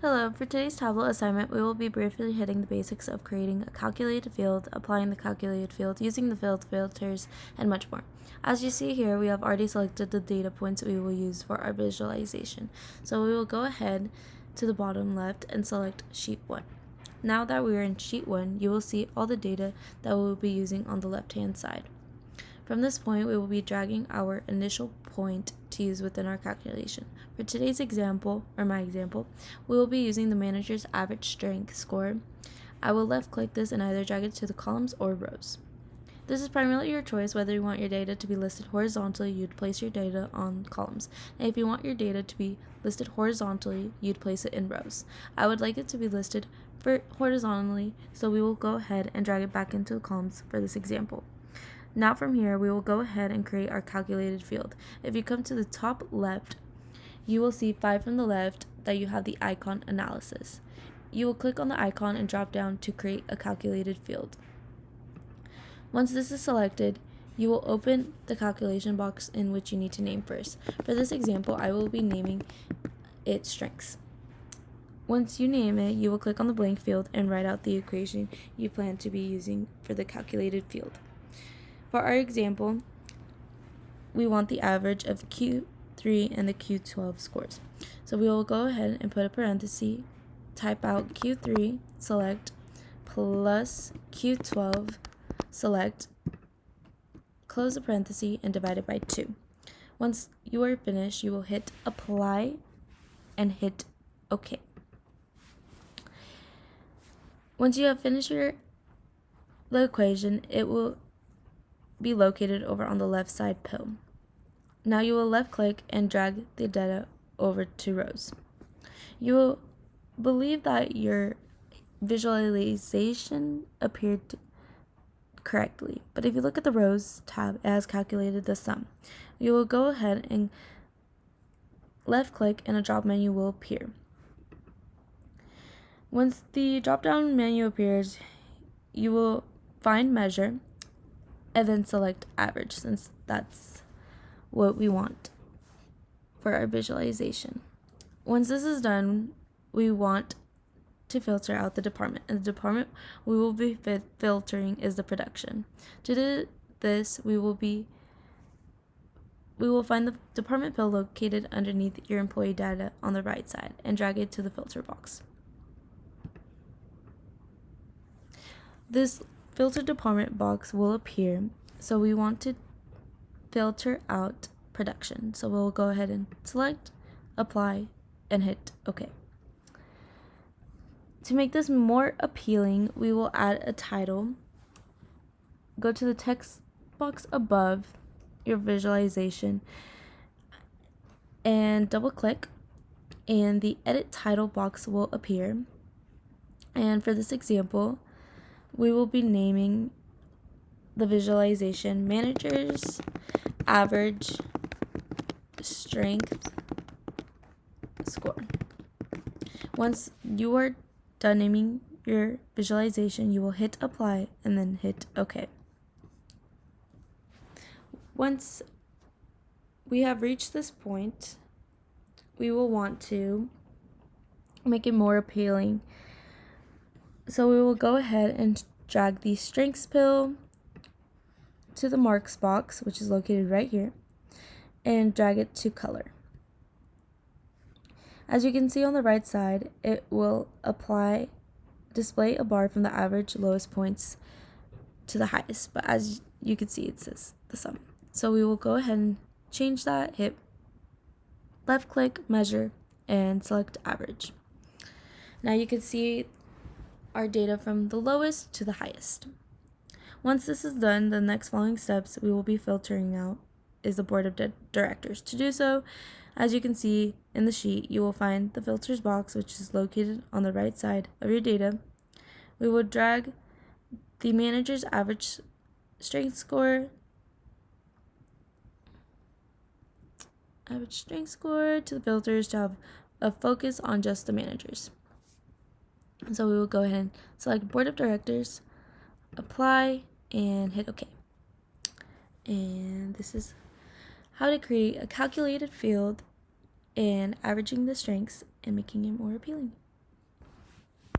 Hello, for today's Tableau assignment, we will be briefly hitting the basics of creating a calculated field, applying the calculated field, using the field filters, and much more. As you see here, we have already selected the data points we will use for our visualization. So we will go ahead to the bottom left and select Sheet 1. Now that we are in Sheet 1, you will see all the data that we will be using on the left-hand side. From this point, we will be dragging our initial point to use within our calculation. For today's example, or my example, we will be using the manager's average strength score. I will left click this and either drag it to the columns or rows. This is primarily your choice whether you want your data to be listed horizontally, you'd place your data on columns. And if you want your data to be listed horizontally, you'd place it in rows. I would like it to be listed horizontally, so we will go ahead and drag it back into the columns for this example. Now from here, we will go ahead and create our calculated field. If you come to the top left, you will see 5 from the left that you have the icon analysis. You will click on the icon and drop down to create a calculated field. Once this is selected, you will open the calculation box in which you need to name first. For this example, I will be naming it strengths. Once you name it, you will click on the blank field and write out the equation you plan to be using for the calculated field. For our example, we want the average of Q3 and the Q12 scores. So we will go ahead and put a parenthesis, type out Q3, select, plus Q12, select, close the parenthesis, and divide it by 2. Once you are finished, you will hit apply and hit OK. Once you have finished the equation, it will be located over on the left side pill. Now you will left click and drag the data over to rows. You will believe that your visualization appeared correctly, but if you look at the rows tab, it has calculated the sum. You will go ahead and left click and a drop menu will appear. Once the drop down menu appears, you will find measure and then select average, since that's what we want for our visualization. Once this is done, we want to filter out the department, and the department we will be filtering is the production. To do this, we will find the department field located underneath your employee data on the right side and drag it to the filter box. This filter department box will appear, so we want to filter out production. So we'll go ahead and select, apply, and hit OK. To make this more appealing, we will add a title. Go to the text box above your visualization and double click, and the edit title box will appear. And for this example, we will be naming the visualization manager's average strength score. Once you are done naming your visualization, you will hit apply and then hit OK. Once we have reached this point, we will want to make it more appealing. So we will go ahead and drag the strengths pill to the marks box, which is located right here, and drag it to color. As you can see on the right side, it will display a bar from the average lowest points to the highest, but as you can see, it says the sum. So we will go ahead and change that, hit left click, measure, and select average. Now you can see our data from the lowest to the highest. Once this is done, the next following steps we will be filtering out is the board of directors. To do so, as you can see in the sheet, you will find the filters box, which is located on the right side of your data. We will drag the manager's average strength score to the filters to have a focus on just the managers. So we will go ahead and select board of directors, apply, and hit OK. And this is how to create a calculated field and averaging the strengths and making it more appealing.